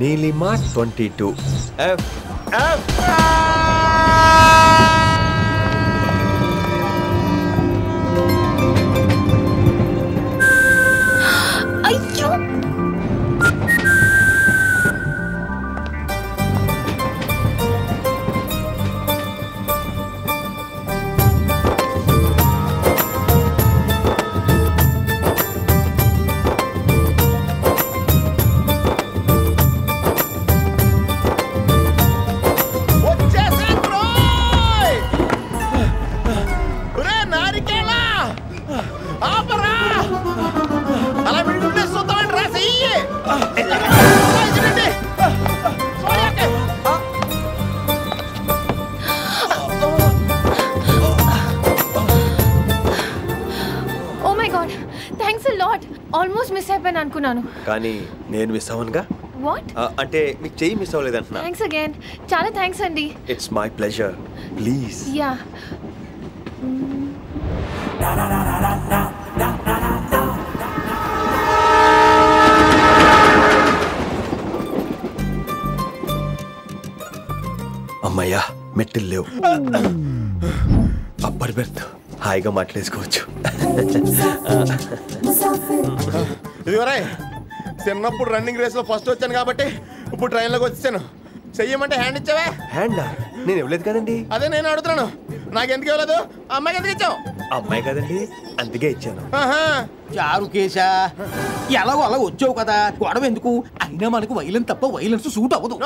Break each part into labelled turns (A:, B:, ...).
A: Neelima 22 F F
B: అయ్యో almost miss అయిపోయాను అనుకున్నాను
A: కానీ నేను మిస్ అవ్వనుగా.
B: వాట్
A: అంటే మీకు చెయ్యి మిస్ అవ్వలేదంటున్నా.
B: థ్యాంక్స్ అగైన్, చాలా థ్యాంక్స్ అండి.
A: It's my pleasure, please.
B: Yeah
A: అమ్మయ్యా మెట్టిల్ లేవు. అప్పర్ బెర్త్ హాయిగా మాట్లాడేసుకోవచ్చు.
C: ఇదివరే చిన్నప్పుడు రన్నింగ్ రేస్ లో ఫస్ట్ వచ్చాను కాబట్టి ఇప్పుడు ట్రైన్ లోకి వచ్చాను. చెయ్యమంటే హ్యాండ్ ఇచ్చావే.
A: హ్యాండా? నేను ఇవ్వలేదు కదండి.
C: అదే నేను అడుగుతున్నాను, నాకెందుకు ఇవ్వలేదు? అమ్మాయికి ఎందుకు ఇచ్చావు?
A: అమ్మాయి కదండి, అందుకే ఇచ్చాను.
D: చారు కేశా, ఎలాగో అలా వచ్చావు కదా, గొడవ ఎందుకు? అయినా మనకు వైలెన్స్ తప్ప వైలెన్స్ సూట్ అవ్వదు.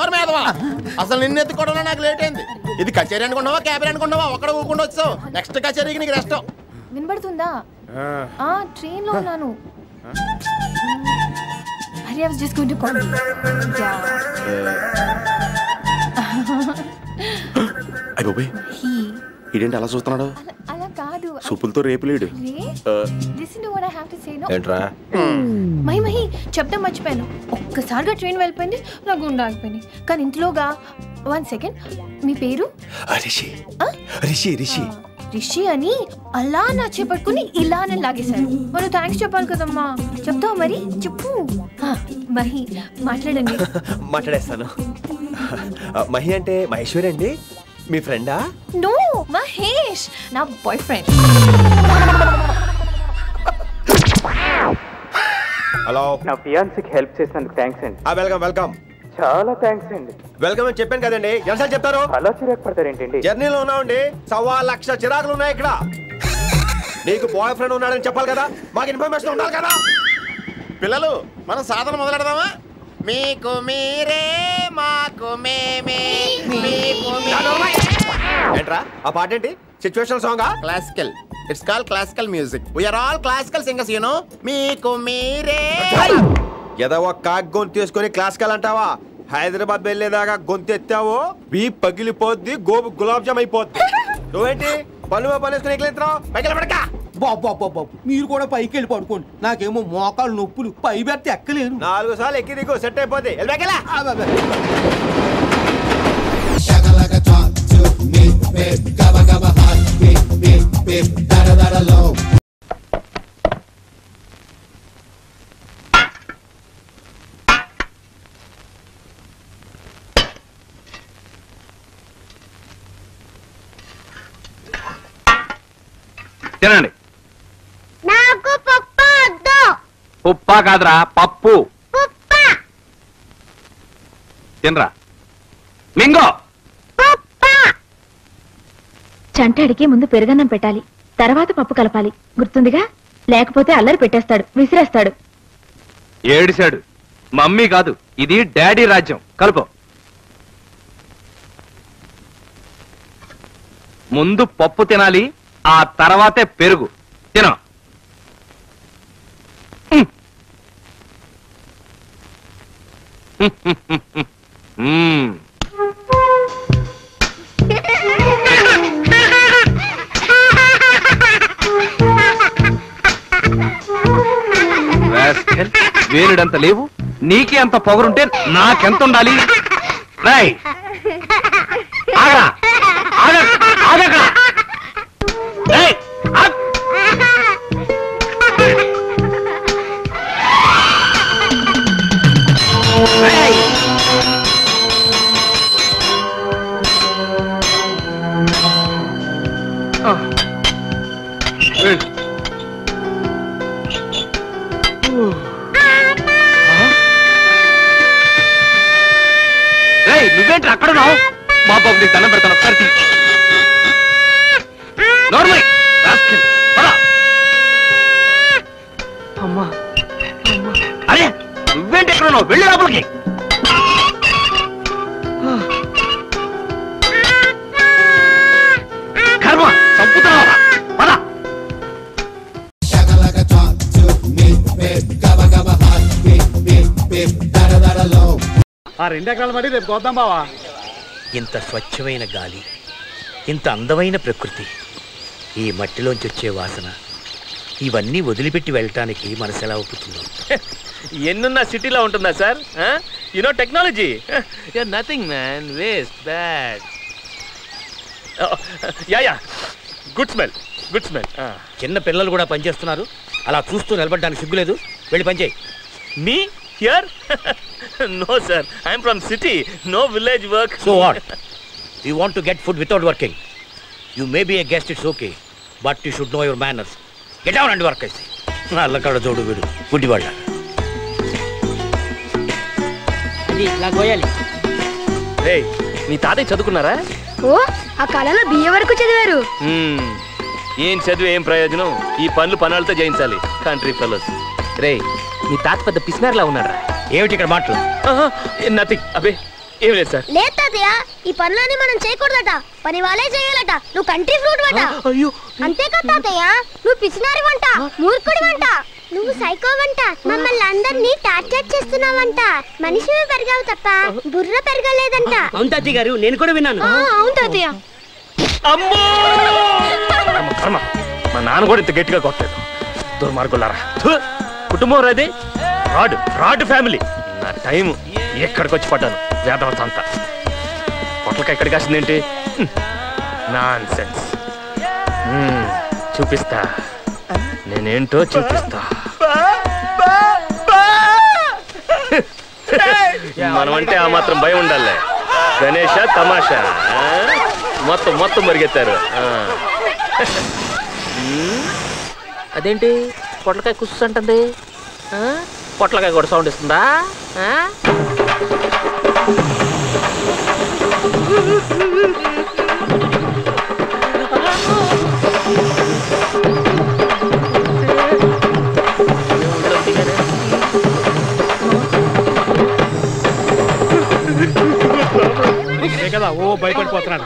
C: అసలు నిన్ను ఎత్తుకోవడం నాకు లేట్ అయింది. ఇది కచేరీ అనుకున్నావా, క్యాబిన్ అనుకున్నావా? ఒక్కడ ఊకుండా వచ్చావు. నెక్స్ట్ కచేరీకి నీకు రెస్ట్.
B: వినబడుతుందా? ట్రైన్ లో ఉన్నాను. I was just going to call you.
C: అయ్యో ఇదేంటి అలా చూస్తున్నాడు?
B: అలా కాదు,
C: సూపులతో రేపులేడు.
B: Listen to what I have to say. No.
A: ఏంట్రా?
B: మహి చెప్తా మర్చిపోయాను. ఒక్కసారిగా ట్రైన్ వెళ్ళిపోయింది, నా గుండె ఆగిపోయింది. కానీ ఇంట్లోగా 1 సెకండ్, మీ పేరు?
A: రిషి. రిషి రిషి
B: రిషి అని అలా నా చేపట్టుకుని ఇలానే లాగేశారు. మరి థ్యాంక్స్ చెప్పాలి కదమ్మా. చెప్తావు మరి? చెప్పు. మహి మాట్లాడండి.
A: మాట్లాడేస్తాను. మహి అంటే మహేశ్వరి అండి, మీ ఫ్రెండా?
B: నో, మహేష్ నా బాయ్ ఫ్రెండ్.
A: హలో.
E: నా ఫియాన్సీకి హెల్ప్ చేసినందుకు థ్యాంక్స్ అండి.
A: Welcome welcome.
E: చాలా థ్యాంక్స్ అండి.
A: వెల్కమ్ అని చెప్పాను కదండి, ఎన్నిసార్లు చెప్తారు?
E: అలా చిరాకు పడతారేంటండి?
A: జర్నీలో ఉన్నామండి, 1,00,000 చిరాకులు ఉన్నాయి ఇక్కడ. నీకు బాయ్ ఫ్రెండ్ ఉన్నాడని చెప్పాలి కదా, మాకు ఇన్ఫర్మేషన్ ఉండాలి కదా.
C: పిల్లలు, మనం సాధన మొదలెడదామా? మీకు మీరే, మాకు మేమే.
A: ఏంట్రా ఆ పాట ఏంటి? సిచ్యువేషన్ సాంగా?
C: Classical. It's called classical music. We are all classical singers, you know. మీకు మీరే.
A: ఏదో ఒక కాక్ గొంతు తీసుకొని క్లాసికల్ అంటావా? హైదరాబాద్ వెళ్ళేదాకా గొంతు ఎత్తావో బీ పగిలిపోద్ది, గోబు గులాబ్ జామ్ అయిపోద్ది. నువ్వేంటి పనులు పనేసుకుని ఎక్కలేస్తున్నావు? పైకి పడక.
D: బాబు మీరు కూడా పైకి వెళ్ళి పడుకోండి, నాకేమో మోకాలు నొప్పులు, పై పెడితే ఎక్కలేను.
A: 4 సార్లు ఎక్కి దిగు, సెట్ అయిపోద్ది.
F: తినండి.
G: నాకు పప్పు వద్దు.
F: ఉప్పా కాదురా, పప్పు. తినరా. మింగో.
G: చంటాడికి ముందు పెరుగన్నం పెట్టాలి, తర్వాత పప్పు కలపాలి, గుర్తుందిగా? లేకపోతే అల్లరి పెట్టేస్తాడు, విసిరేస్తాడు.
F: ఏడిశాడు. మమ్మీ కాదు, ఇది డాడీ రాజ్యం. కలుపు. ముందు పప్పు తినాలి, ఆ తర్వాతే పెరుగు. తిను. వేరుడంత లేవు, నీకే అంత పొగరుంటే నాకెంత ఉండాలి? రాయ్ ఆగా ఆగా ఆగా. చూస్తున్నావు? మా బాబు నీకు దండం పెడతాను, ఒకసారి నార్మల్. అమ్మా అరే, నువ్వేంటి ఎక్కడ ఉన్నావు? వెళ్ళి లోపలికి. కర్మ చంపుతున్నావా? పద.
H: ఆ 2 ఎకరాల మడి రేపు కోద్దాం బావా.
I: ఇంత స్వచ్ఛమైన గాలి, ఇంత అందమైన ప్రకృతి, ఈ మట్టిలోంచి వచ్చే వాసన, ఇవన్నీ వదిలిపెట్టి వెళ్ళటానికి మనసు ఎలా ఒప్పుతుందో.
F: ఎన్నున్న సిటీలో ఉంటుందా sir? You know technology. Nothing man, waste, bad. Ya good smell, good smell.
I: చిన్న పిల్లలు కూడా పనిచేస్తున్నారు, అలా చూస్తూ నిలబడడానికి సిగ్గులేదు? వెళ్ళి పనిచేయి.
F: మీ here? No sir, I'm from city, no village work.
I: So what? You want to get food without working. You may be a guest, it's okay, but you should know your manners. Get down and work. అయితే అల్లకాడ చూడు వీడు గుడ్డివాళ్ళ.
F: రేయ్, మీ తాతయ్య చదువుకున్నారా?
B: ఓ, ఆ కాలంలో బియ్య వరకు చదివారు.
F: ఏం చదివి ఏం ప్రయోజనం? ఈ పనులు పనులతో చేయించాలి, కంట్రీ ఫెలోస్. రే, మీ తాత పెద్ద పిస్నార్లా ఉన్నారా?
I: ఏమిటి ఇక్కడ మాటలు?
F: నథింగ్. అబ్బే ఏం లేదు సార్.
J: లేదు తాతయ్య, ఈ పనులన్నీ మనం చేయకూడదట, పని వాళ్ళే చేయాలట. నువ్వు కంట్రీ ఫ్రూట్ వంట.
F: అయ్యో,
J: అంతేకాదు తాతయ్య, నువ్వు పిచ్చినారి వంట, మూర్ఖుడి వంట, నువ్వు సైకో వంట, మమ్మల్ని అందరినీ టార్చర్ చేస్తున్నావంట. మనిషివి పెరగావు తప్ప బుర్ర పెరగలేదంట.
H: అవును తాతయ్య గారు, నేను కూడా విన్నాను.
B: అవును తాతయ్య.
F: అమ్మో కర్మ, మా నాన్న కూడా ఇంత గట్టిగా కొట్టలేదు. దుర్మార్గులారా, కుటుంబం రాది, రాడ్ ఫ్యామిలీ. నా టైం ఎక్కడికి వచ్చి పడ్డాను. వేదవత అంతా పొట్లకి ఎక్కడికి వచ్చిందేంటి? Non sense. చూపిస్తా, నేనేంటో చూపిస్తా. మనమంటే ఆ మాత్రం భయం ఉండాలి. గణేష తమాషా మొత్తం మరిగెత్తారు. అదేంటి పొట్లకాయ కుస్సు అంటుంది? పొట్లకాయ కూడా సౌండ్ ఇస్తుందా?
H: కదా ఓ భయపడిపోతున్నాను.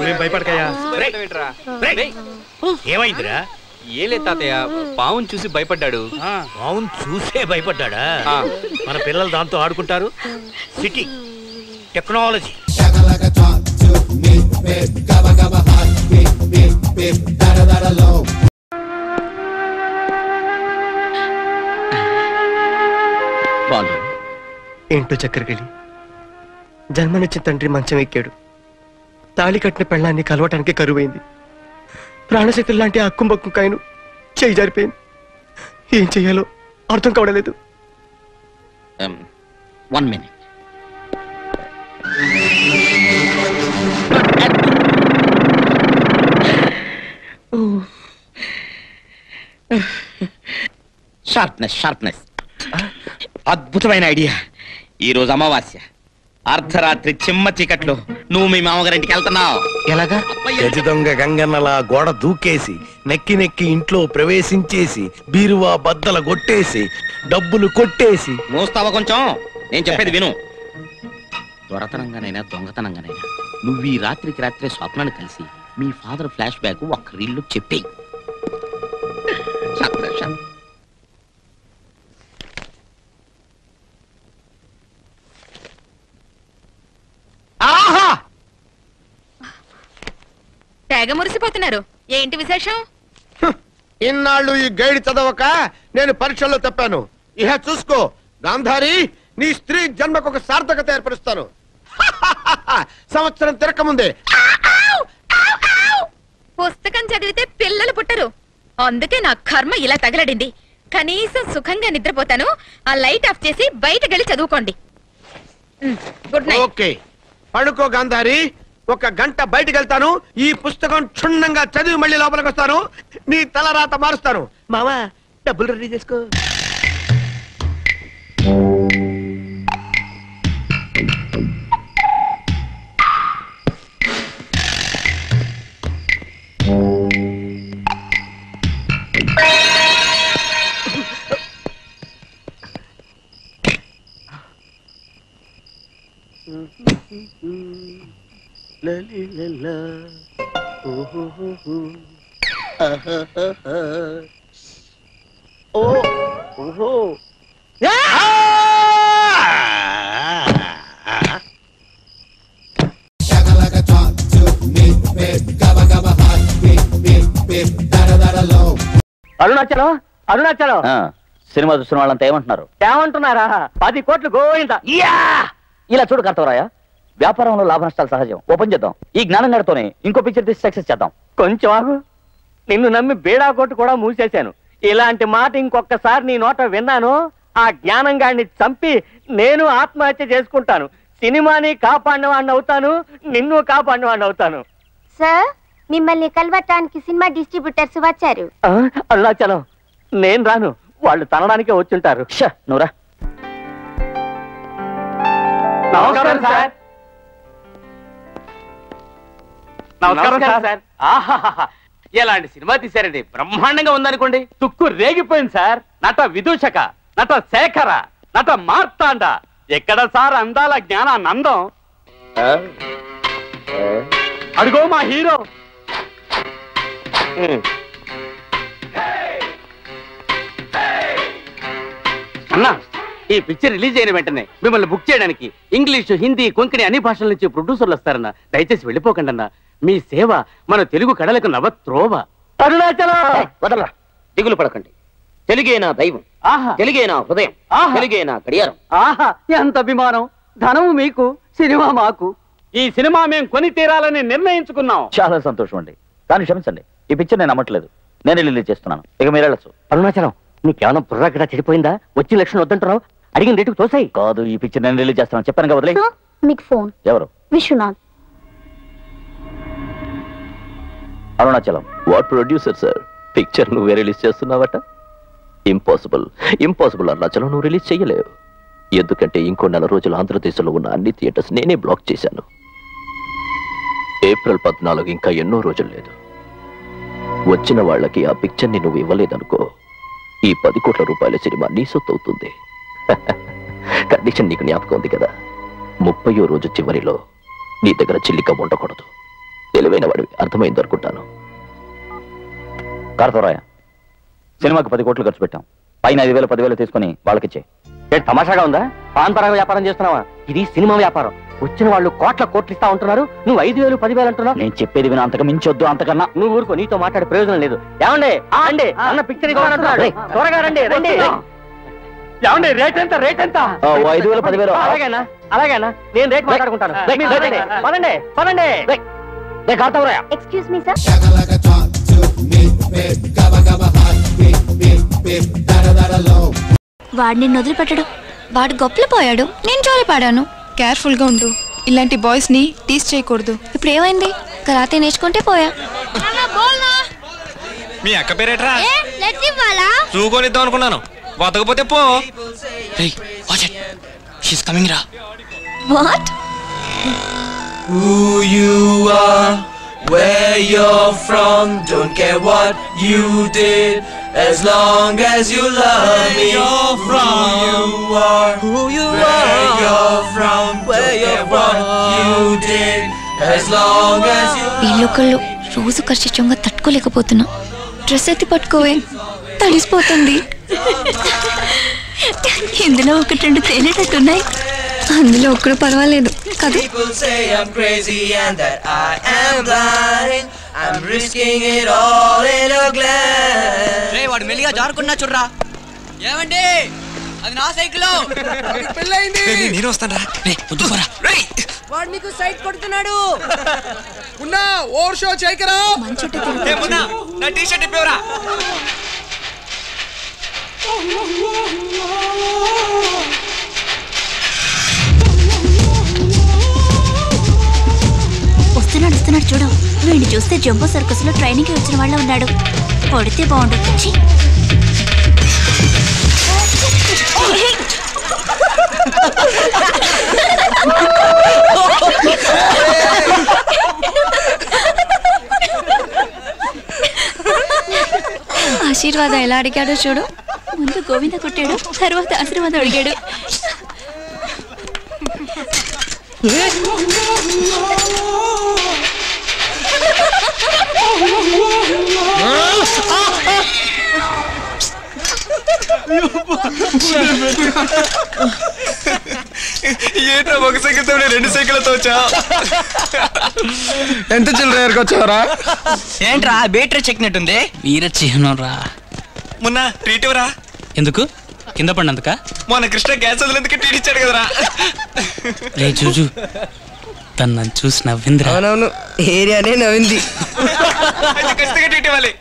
H: మేము భయపడకయ్యా.
I: ఏమైందిరా?
F: ఏలే తాతయ్య, పావును చూసి భయపడ్డాడు.
I: పావును చూసే భయపడ్డా? మన పిల్లలు దాంతో ఆడుకుంటారు. City technology.
K: ఏంటో చక్కెరకెళ్ళి జన్మనిచ్చిన తండ్రి మంచం ఎక్కాడు. తాళి కట్టిన పెళ్ళాన్ని కలవటానికి కరువైంది. ప్రాణశక్తులు లాంటి ఆ అక్కుంబక్కు కాయను చేయి జారిపోయింది. ఏం చెయ్యాలో అర్థం కావడలేదు.
I: 1 minute. షార్ప్నెస్. అద్భుతమైన ఐడియా. ఈరోజు అమావాస్య, అర్ధరాత్రి చిమ్మ చీకట్లో నువ్వు మీ మామగారింటికి వెళ్తున్నావు.
K: ఎలాగా? గజ దొంగ గంగన్నలా గోడ దూకేసి నెక్కి ఇంట్లో ప్రవేశించేసి బీరువా బద్దల కొట్టేసి డబ్బులు కొట్టేసి.
I: మోస్తావా కొంచెం? నేను చెప్పేది విను. దొరతనంగానైనా దొంగతనంగానైనా నువ్వు ఈ రాత్రికి రాత్రే స్వప్నాన్ని కలిసి మీ ఫాదర్ ఫ్లాష్ బ్యాక్ ఒక్క రీల్లో చెప్పేయి.
K: ఆహా!
G: తెగ మురిసిపోతున్నారు. ఏంటి విశేషం?
C: ఇన్నాళ్ళు ఈ గైడ్ చదవక నేను పరీక్షల్లో తప్పాను. ఇహ చూసుకో గాంధారి, నీ స్త్రీ జన్మకు ఒక సార్థకత ఏర్పరుస్తాను. సంవత్సరం తిరకముందే.
G: పుస్తకం చదివితే పిల్లలు పుట్టరు, అందుకే నా కర్మ ఇలా తగలడింది. కనీసం సుఖంగా నిద్రపోతాను. ఆ లైట్ ఆఫ్ చేసి బయటకెళ్ళి చదువుకోండి. Good night.
C: ఓకే, పడుకో గాంధారి. 1 గంట బయటకు వెళ్తాను. ఈ పుస్తకం క్షుణ్ణంగా చదివి మళ్ళీ లోపలికి వస్తాను. నీ తలరాత మారుస్తాను. మావా, డబ్బులు రెడీ చేసుకో.
L: అరుణాచలం అరుణాచలం సినిమా చూసిన వాళ్ళంతా ఏమంటున్నారు? ఏమంటున్నారా? 10 కోట్లు గోయిందా. ఇలా చూడు కార్తవరాయ, వ్యాపారంలో లాభ నష్టాలు సహజం. ఓపెన్ చేద్దాం. ఈ జ్ఞానం గడితోనే ఇంకో పిక్చర్ తీసి సక్సెస్ చేద్దాం. కొంచెం ఆగు. నిన్ను నమ్మి బేడా కొట్టు కూడా మూసేశాను. ఇలాంటి మాట ఇంకొకసారి నీ నోట విన్నాను, ఆ జ్ఞానం గాడిని చంపి నేను ఆత్మహత్య చేసుకుంటాను. సినిమాని కాపాడిన వాడిని అవుతాను, నిన్ను కాపాడిన వాడిని అవుతాను.
J: సార్, మిమ్మల్ని కలవటానికి సినిమా డిస్ట్రిబ్యూటర్స్ వచ్చారు.
L: అరుణాచలం, నేను రాను, వాళ్ళు తనడానికే వచ్చుంటారు. నువ్వురా. నమస్కారం సార్. నమస్కారం సార్. ఆహాహా, ఎలాంటి సినిమా తీశారండి? బ్రహ్మాండంగా ఉందనుకోండి. తుక్కు రేగిపోయింది సార్. నట విదూషక, నట శేఖర, నట మార్తాండ. ఎక్కడ సార్ అందాల జ్ఞానానందం? అడుగో మా హీరో. అన్నా, ఈ పిక్చర్ రిలీజ్ అయిన వెంటనే మిమ్మల్ని బుక్ చేయడానికి ఇంగ్లీషు, హిందీ, కొంకణి అన్ని భాషల నుంచి ప్రొడ్యూసర్లు వస్తారన్న. దయచేసి వెళ్ళిపోకండి అన్న. మీ సేవ మన తెలుగు కళలకు నవత్రోవ. అరుణాచలం, వదలరా, దిగులు పడకండి. తెలుగే నా దైవం, తెలుగే నా హృదయం, తెలుగే నా గడియారం. ఆహా, ఎంత అభిమానం. ధనము మీకు, సినిమా మాకు. ఈ సినిమా మేము కొని తీరాలని నిర్ణయించుకున్నాం. చాలా సంతోషం అండి, కానీ క్షమించండి, ఈ పిక్చర్ నేను నమ్మట్లేదు. నేనే రిలీజ్ చేస్తున్నాను. ఇక మీరు వెళ్ళచ్చు. అరుణాచలం, నీకేమైనా బుర్ర గడ చెడిపోయిందా? వచ్చిన లక్షణం వద్దంటున్నావు. అడిగిన రేటుకు తోసాయి. కాదు, ఈ పిక్చర్ నేను రిలీజ్ చేస్తాను చెప్పాను కదా. వదిలే.
J: మీకు ఫోన్.
L: ఎవరు?
J: Vishwanath.
L: Arunachalam, what producer sir, picture నువ్వే రిలీజ్ చేస్తున్నావట? ఇంపాసిబుల్, ఇంపాసిబుల్ అరుణాచలం, నువ్వు రిలీజ్ చేయలేవు. ఎందుకంటే ఇంకో 4 రోజులు ఆంధ్రదేశంలో ఉన్న అన్ని థియేటర్స్ నేనే బ్లాక్ చేశాను. ఏప్రిల్ 14 ఇంకా ఎన్నో రోజులు లేదు. వచ్చిన వాళ్ళకి ఆ పిక్చర్ని నువ్వు ఇవ్వలేదనుకో, ఈ 10 కోట్ల రూపాయల సినిమా నీ సొత్తు అవుతుంది. కండిషన్ నీకు జ్ఞాపకం ఉంది కదా, 30వ రోజు చివరిలో నీ దగ్గర చిల్లిక ఉండకూడదు. తెలివైన వాడివి, అర్థమైంది అనుకుంటాను. కార్తవరాయ, సినిమాకి 10 కోట్లు ఖర్చు పెట్టాం. పైన 5,000 10,000 తీసుకుని వాళ్ళకిచ్చే. ఏంటి తమాషాగా ఉందా? పాన్ పరాగ వ్యాపారం చేస్తున్నావా? ఇది సినిమా వ్యాపారం. వచ్చిన వాళ్ళు కోట్లు ఇస్తా ఉంటున్నారు, నువ్వు 5,000 10,000 అంటున్నావు. నేను చెప్పేది విన, అంతకు మించొద్దు. అంతకన్నా నువ్వు ఊరుకో, నీతో మాట్లాడే ప్రయోజనం లేదు. ఏమండి అండి, అన్న పిక్చర్ ఇవ్వాలంటున్నాడు. త్వరగా రండి రండి. ఏమండి, రేట్ ఎంత? రేట్ ఎంత? 5,000 10,000. అలాగేనా, అలాగేనా, నేను రేట్ మాట్లాడుకుంటాను. పదండి పదండి.
J: Excuse me sir.
M: వాడు నిన్ను వదిలిపెట్టడు. వాడు గొప్పలు పోయాడు, నేను జోలి పాడాను. కేర్ఫుల్ గా ఉండు, ఇలాంటి బాయ్స్ ని టీస్ చేయకూడదు. ఇప్పుడు ఏమైంది? కరాటే నేర్చుకుంటే పోయా.
N: మీ అక్క పేరేట్రా? చూకోనిద్దాం అనుకున్నాను, వదకపోతే పో.
M: What?
O: Who you are, where you're from, don't care what you did, as long as you love me. Who you are, where you're from, where you're what you did, as long as you love me.
M: వీళ్ళొకళ్ళు రోజు ఖర్చుగా తట్టుకోలేకపోతున్నా. Dress ఎత్తి పట్టుకోవే, తడిసిపోతుంది. ఇందులో 1-2 తేలేటట్టున్నాయి, అందులో ఒక్కడు పర్వాలేదు కదా.
O: People say I'm crazy and that I am blind. I'm risking it all in a glance.
P: రే, వాడు మెల్లిగా జారుకున్నా చూడరా. ఏమండి, అది నా సైకిల్. పెళ్ళైంది.
N: నేను వస్తాను రా. రే ముందు పోరా. రే,
P: వాడు నీకు సైట్ కొడుతున్నాడు. ఉన్నా ఓవర్ షో చేయకరా.
N: ఏ మున్నా, నా టీ షర్ట్ ఇప్పేవరా.
M: వస్తున్నాడు చూడు. వీడిని చూస్తే జంబో సర్కస్ లో ట్రైనింగ్ కి వచ్చిన వాళ్ళ ఉన్నాడు. కొడితే బాగుండు. ఆశీర్వాదం ఎలా అడిగాడో చూడు. ముందు గోవింద కొట్టాడు, తర్వాత ఆశీర్వాదం అడిగాడు.
N: ఏంట్రా ఒక సైకిల్తో రెండు సైకిళ్ళతో వచ్చా?
O: ఎంత చిల్లర వచ్చావరా?
P: ఏంట్రా బేటరీ చెక్కినట్టుంది? వీర చిహ్నం రా.
N: మొన్న ట్రీట్ ఇవ్వరా?
P: ఎందుకు? కింద పడినందుక?
N: మొన్న కృష్ణ గ్యాస్ వదిలేందుకు ట్రీట్ ఇచ్చాడు కదరా.
P: రే చూజు, తను నన్ను చూసి నవ్విందిరా.
K: అవునవును, ఏరియానే నవ్వింది.
N: ఖచ్చితంగా ట్రీట్ ఇవ్వాలి.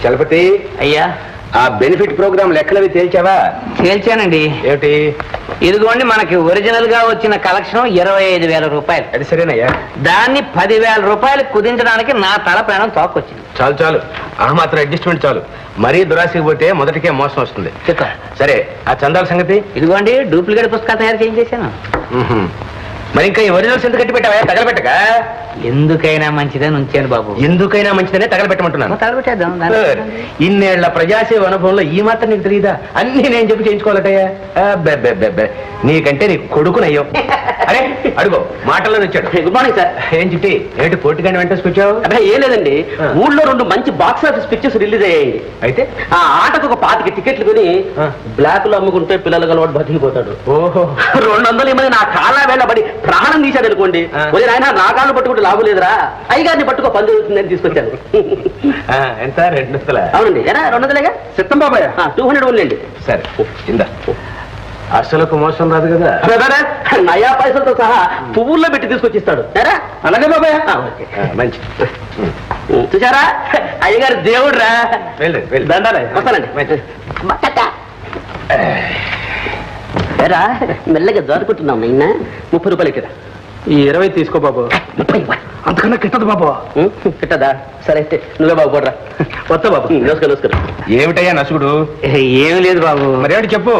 L: చలపతి అయ్యా, ఆ బెనిఫిట్ ప్రోగ్రామ్ లెక్కలవి తేల్చావా? తేల్చానండి. ఏమిటి? ఇదిగోండి, మనకి ఒరిజినల్ గా వచ్చిన కలెక్షన్ 25,000 రూపాయలు. అది సరేనయ్యా. దాన్ని 10,000 రూపాయలు కుదించడానికి నా తల ప్రాణం తోకొచ్చింది. చాలు చాలు, ఆ మాత్రం అడ్జస్ట్మెంట్ చాలు. మరీ దురాశకి పోతే మొదటికే మోసం వస్తుంది. సరే, ఆ చందాల సంగతి? ఇదిగోండి, డూప్లికేట్ పుస్తకాలు తయారు చేయించేశాను. మరి ఇంకా ఈ ఒరిజినల్స్ ఎందుకు కట్టి పెట్టావా? తగలబెట్టక. ఎందుకైనా మంచిదని ఉంచాను బాబు. ఎందుకైనా మంచిదనే తగలబెట్టమంటున్నాను. తగలబెట్టేద్దాం. ఇన్నేళ్ల ప్రజాసేవ అనుభవంలో ఈ మాత్రం నీకు తెలియదా? అన్ని నేను చెప్పి చేయించుకోవాలటయ్యా. నీకంటే నీ కొడుకునయ్యో. అరే అడుగో, మాటల్లో వచ్చాడు. Good morning sir. ఏం చిట్టి, ఏంటి పోటీగాని వెంట వచ్చావు? అదే ఏం లేదండి, ఊళ్ళో 2 మంచి బాక్స్ ఆఫీస్ పిక్చర్స్ రిలీజ్ అయ్యాయి. అయితే ఆ ఆటకు ఒక 25 టికెట్లు కొని బ్లాక్ లో అమ్ముకుంటే పిల్లలు గలవాడు బతికిపోతాడు. ఓహో, 200 మంది నా కాళ్ళ వేళబడి ప్రాణం తీశాడు అనుకోండి. ఆయన నా కాళ్ళు పట్టుకుంటే లాభం లేదురా, అయ్యగారిని పట్టుకో పని జరుగుతుందని తీసుకొచ్చాను. ఎంత? 200? అవునండి. ఎరా 200లేగా? సిద్ధం బాబాయ్, 200 ఓన్లేండి. సరే ఇందా. అసలుకు మోసం రాదు కదా. నయా పైసలతో సహా పువ్వుల్లో పెట్టి తీసుకొచ్చిస్తాడు. అలాగే బాబాయ్. మంచి చూసారా, అయ్యగారు దేవుడు రా. దండాలే, వస్తానండి. ఎరా మెల్లగా జారుకుంటున్నాం. నిన్న 30 రూపాయలు కదా. ఈ 20 తీసుకో బాబు. 30? అంతకన్నా కిట్టదు బాబు. కిట్టదా? సరే అయితే నువ్వే బాబు పోడ్రా. వస్తా బాబు. నమస్కారం. నమస్కారం. ఏమిటయ్యా నసుగుడు? ఏమి లేదు బాబు. మరేమిటి చెప్పు.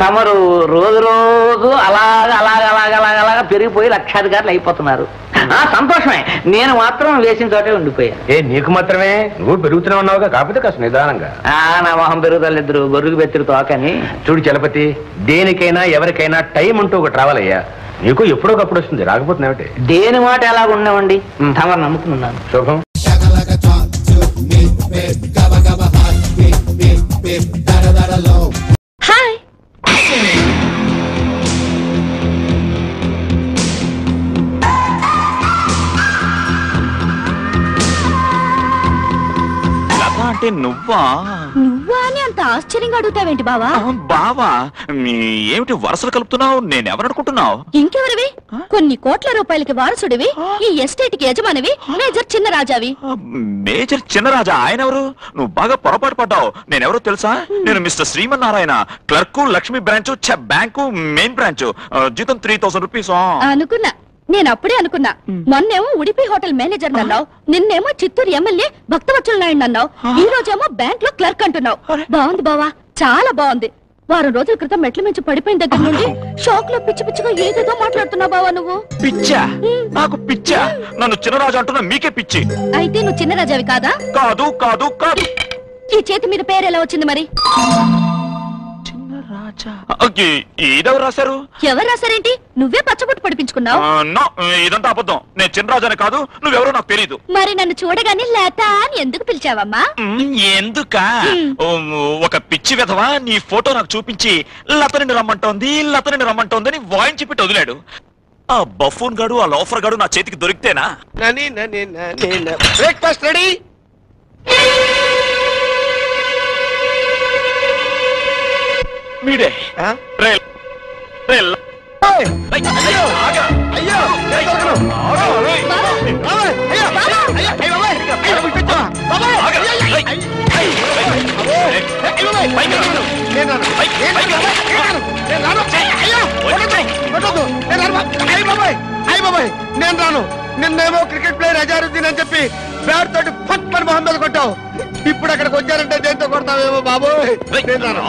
L: తమరు రోజు రోజు అలాగా పెరిగిపోయి లక్షాధికారులు అయిపోతున్నారు. సంతోషమే, నేను మాత్రం వేసిన చోటే ఉండిపోయా. నీకు మాత్రమే? నువ్వు పెరుగుతూనే ఉన్నావుగా, కాకపోతే కాస్త నిదానంగా. నా మొహం పెరుగుదలిద్దరు గొర్రెకు బెత్తిరు తోకని. చూడు చలపతి, దేనికైనా ఎవరికైనా టైం అంటూ ఒకటి రావాలయ్యా. నీకు ఎప్పుడోకప్పుడు వస్తుంది, రాకపోతున్నావుటే. దేని మాట ఎలాగ ఉన్నామండి, తమరు నమ్ముకున్నాను. శుభం.
G: హాయ్.
Q: అంటే నువ్వా
G: అని అంత ఆశ్చర్యంగా అడుగుతావేంటి బావా?
Q: బావా, ఏమిటి వరుసలు కలుపుతున్నావు? నేనెవరనుకుంటున్నావు?
G: ఇంకెవరివి? కొన్ని కోట్ల రూపాయలకి వారసుడివి, ఈ ఎస్టేట్ కి యజమానివి, మేజర్ చిన్నరాజావి.
Q: మేజర్ చిన్నరాజా? ఆయన ఎవరు? నువ్వు బాగా పొరపాటు పడ్డావు. నేనెవరో తెలుసా? నేను mister Srimannarayana, clerk, Lakshmi branch, bank main branch. జీతం 3,000 రూపీస్. అనుకున్నా,
G: నేను అప్పుడే అనుకున్నా. మొన్నేమో ఉడిపి హోటల్ మేనేజర్ అన్నావు, నిన్నేమో చిత్తూరు ఎమ్మెల్యే భక్తవత్సల నాయుడు అన్నావు, ఈ రోజేమో బ్యాంక్ లో క్లర్క్ అంటున్నావు. బాగుంది బావా, చాలా బాగుంది. వారం రోజుల క్రితం మెట్ల మించి పడిపోయిన దగ్గర నుండి షాక్ లో పిచ్చి పిచ్చిగా ఏదేదో మాట్లాడుతున్నావు బావా. నువ్వు పిచ్చా? నాకు పిచ్చా? నన్ను చిన్నరాజు అంటున్నా, మీకే పిచ్చి. అయితే నువ్వు చిన్నరాజావి కాదా? కాదు కాదు కాదు. ఈ చేతి మీద పేరు ఎలా వచ్చింది మరి? ఇదెవరు రాశారు? ఎవరు రాశారేంటి? నువ్వే పచ్చబొట్టు పడిపించుకున్నావు. ఇదంతా అబద్ధం. నేను చిన్నరాజానే కాదు, నువ్వెవరో నాకు తెలీదు. మరి నన్ను చూడగానే లేత అని ఎందుకు పిలిచావమ్మా? ఎందుక? ఒక పిచ్చి విధవా నీ ఫోటో నాకు చూపించి లతని రమ్మంటోంది అని వాయించి పెట్టి వదిలాడు. ఆ బఫూన్ గాడు, ఆ లోఫర్ గాడు నా చేతికి దొరికితేనా?
C: Breakfast ready.
Q: మీడే
C: నేను రాను. నిన్నేమో క్రికెట్ ప్లేయర్ అజారుద్దీన్ అని చెప్పి బ్యాట్ తోటి ఫట్ పని మొహం మీద కొట్టావు. ఇప్పుడు అక్కడికి వచ్చారంటే దేంతో కొడతావేమో బాబు. నేను రాను.